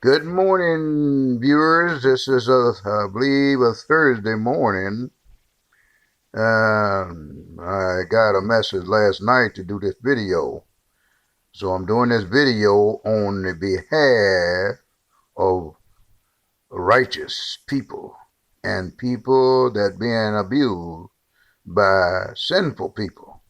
Good morning, viewers. This is, I believe, a Thursday morning. I got a message last night to do this video. So I'm doing this video on the behalf of righteous people and people that being abused by sinful people.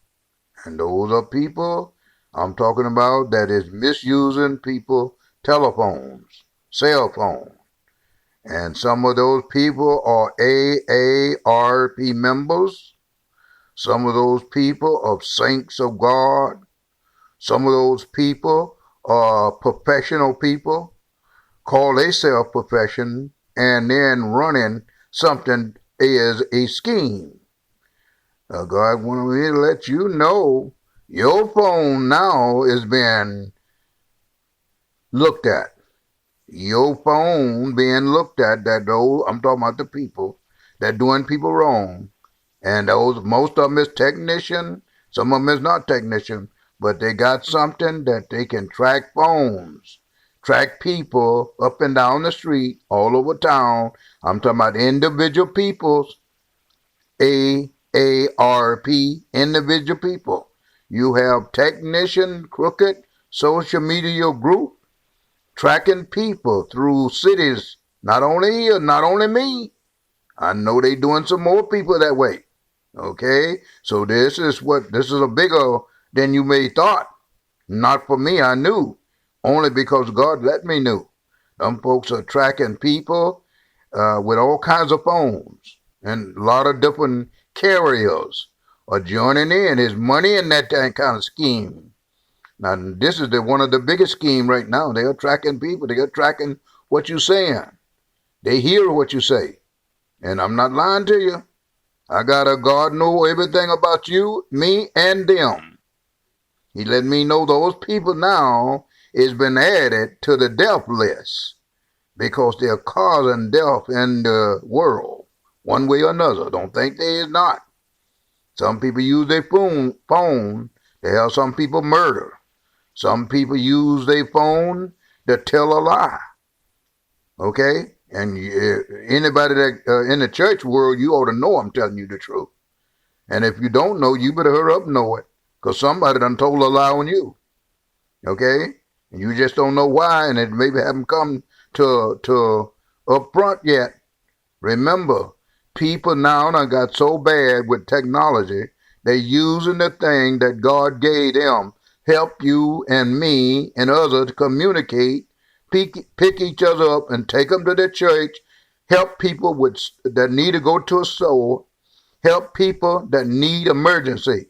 And those are people I'm talking about that is misusing people telephones, cell phones. And some of those people are AARP members. Some of those people are saints of God. Some of those people are professional people, call themselves profession, and then running something is a scheme. God wanted me to let you know your phone now is being looked at. Your phone being looked at, that those, I'm talking about the people that doing people wrong. And those, most of them is technician, some of them is not technician, but they got something that they can track phones, track people up and down the street, all over town. I'm talking about individual peoples, AARP, individual people. You have technician, crooked, social media group, tracking people through cities, not only here, not only me. I know they doing some more people that way. Okay? So this is a bigger than you may thought. Not for me, I knew. Only because God let me know. Them folks are tracking people with all kinds of phones and a lot of different carriers are joining in. There's money in that kind of scheme. Now, this is one of the biggest scheme right now. They are tracking people. They are tracking what you're saying. They hear what you say. And I'm not lying to you. I got a God know everything about you, me, and them. He let me know those people now is been added to the death list because they're causing death in the world one way or another. Don't think they is not. Some people use their phone. They have some people murder. Some people use their phone to tell a lie. Okay? And anybody that in the church world, you ought to know I'm telling you the truth. And if you don't know, you better hurry up and know it. Because somebody done told a lie on you. Okay? And you just don't know why, and it maybe haven't come to up front yet. Remember, people now done got so bad with technology, they're using the thing that God gave them, help you and me and others to communicate, pick each other up and take them to the church, help people that need to go to a store, help people that need emergency.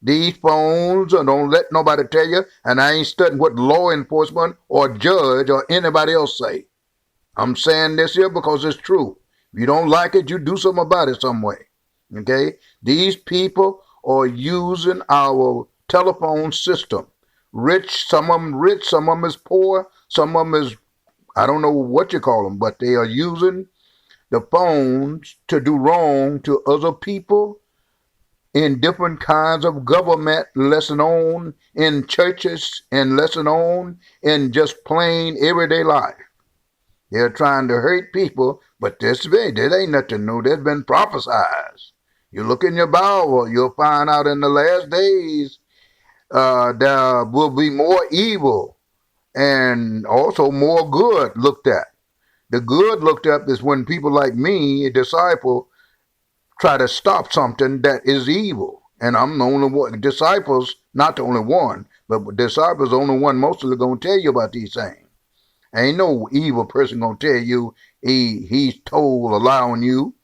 These phones, don't let nobody tell you, and I ain't studying what law enforcement or judge or anybody else say. I'm saying this here because it's true. If you don't like it, you do something about it some way. Okay? These people are using our telephone system. Rich, some of them rich, some of them is poor, some of them is, I don't know what you call them, but they are using the phones to do wrong to other people in different kinds of government, lesson on in churches, and lesson on in just plain everyday life. They're trying to hurt people, but this ain't nothing new. That's been prophesied. You look in your Bible, you'll find out in the last days there will be more evil and also more good looked at. The good looked at is when people like me, a disciple, try to stop something that is evil. And I'm the only one, disciples, not the only one, but disciples the only one mostly going to tell you about these things. Ain't no evil person going to tell you he's told a lie on you.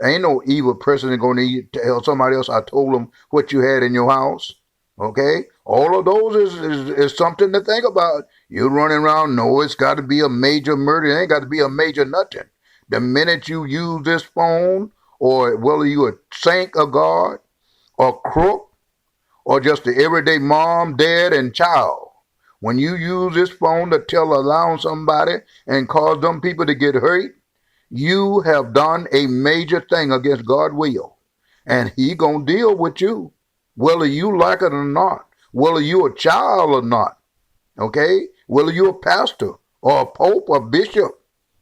Ain't no evil person going to tell somebody else I told them what you had in your house. Okay? All of those is something to think about. You're running around, no, it's got to be a major murder. It ain't got to be a major nothing. The minute you use this phone, or whether you a saint of God, or crook, or just the everyday mom, dad, and child, when you use this phone to tell a lie on somebody and cause them people to get hurt, you have done a major thing against God's will. And he gonna deal with you, whether you like it or not, whether you a child or not, okay? Whether you a pastor or a pope, or bishop,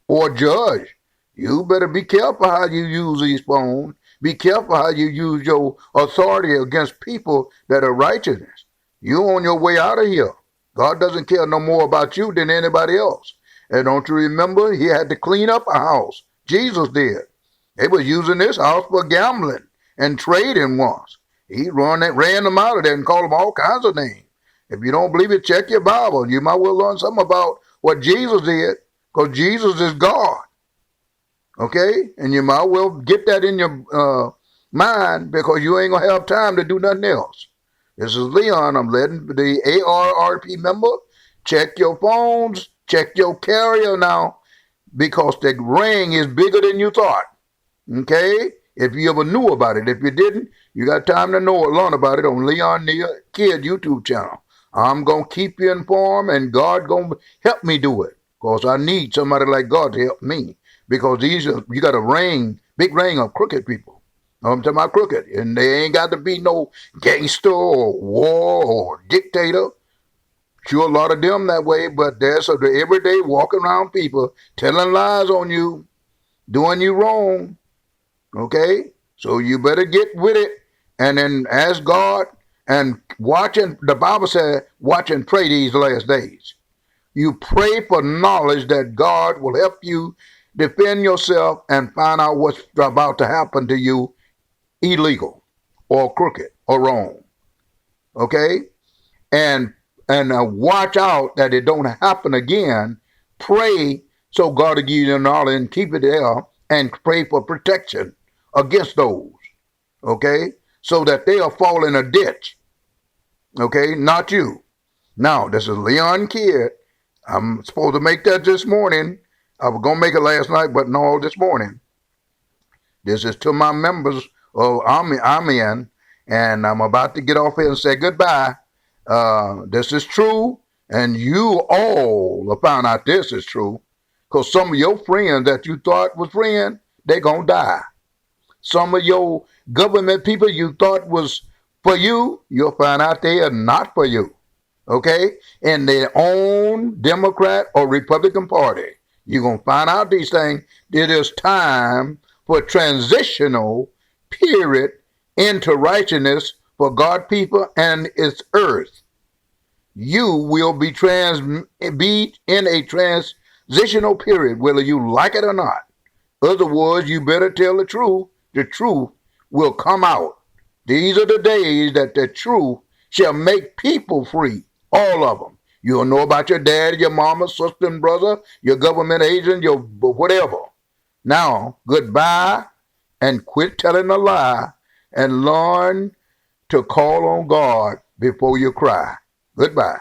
or judge. You better be careful how you use these phones. Be careful how you use your authority against people that are righteous. You on your way out of here. God doesn't care no more about you than anybody else. And don't you remember, he had to clean up a house. Jesus did. They was using this house for gambling and trading once. He ran them out of there and called them all kinds of names. If you don't believe it, check your Bible. You might well learn something about what Jesus did, because Jesus is God. Okay? And you might well get that in your mind, because you ain't going to have time to do nothing else. This is Leon. I'm letting the ARRP member check your phones, check your carrier now, because the ring is bigger than you thought. Okay? If you ever knew about it. If you didn't, you got time to learn about it on Leon Neal Kid YouTube channel. I'm going to keep you informed, and God going to help me do it, because I need somebody like God to help me, because you got a big ring of crooked people. I'm talking about crooked, and they ain't got to be no gangster or war or dictator. Sure, a lot of them that way, but there's the everyday walking around people telling lies on you, doing you wrong. Okay? So you better get with it, and then ask God, and the Bible says, watch and pray these last days. You pray for knowledge that God will help you defend yourself and find out what's about to happen to you illegal or crooked or wrong. Okay? And watch out that it don't happen again. Pray so God will give you the knowledge and keep it there, and pray for protection against those. Okay? So that they'll fall in a ditch. Okay? Not you. Now, this is Leon Kidd. I'm supposed to make that this morning. I was going to make it last night, but no, this morning. This is to my members of Amen, and I'm about to get off here and say goodbye. This is true, and you all have found out this is true, because some of your friends that you thought was friends, they're going to die. Some of your government people you thought was for you, you'll find out they are not for you. Okay? In their own Democrat or Republican Party. You're going to find out these things. It is time for transitional period into righteousness for God people and its earth. You will be in a transitional period, whether you like it or not. Other words, you better tell the truth. The truth will come out. These are the days that the truth shall make people free. All of them. You'll know about your dad, your mama, sister, and brother, your government agent, your whatever. Now, goodbye, and quit telling a lie, and learn to call on God before you cry. Goodbye.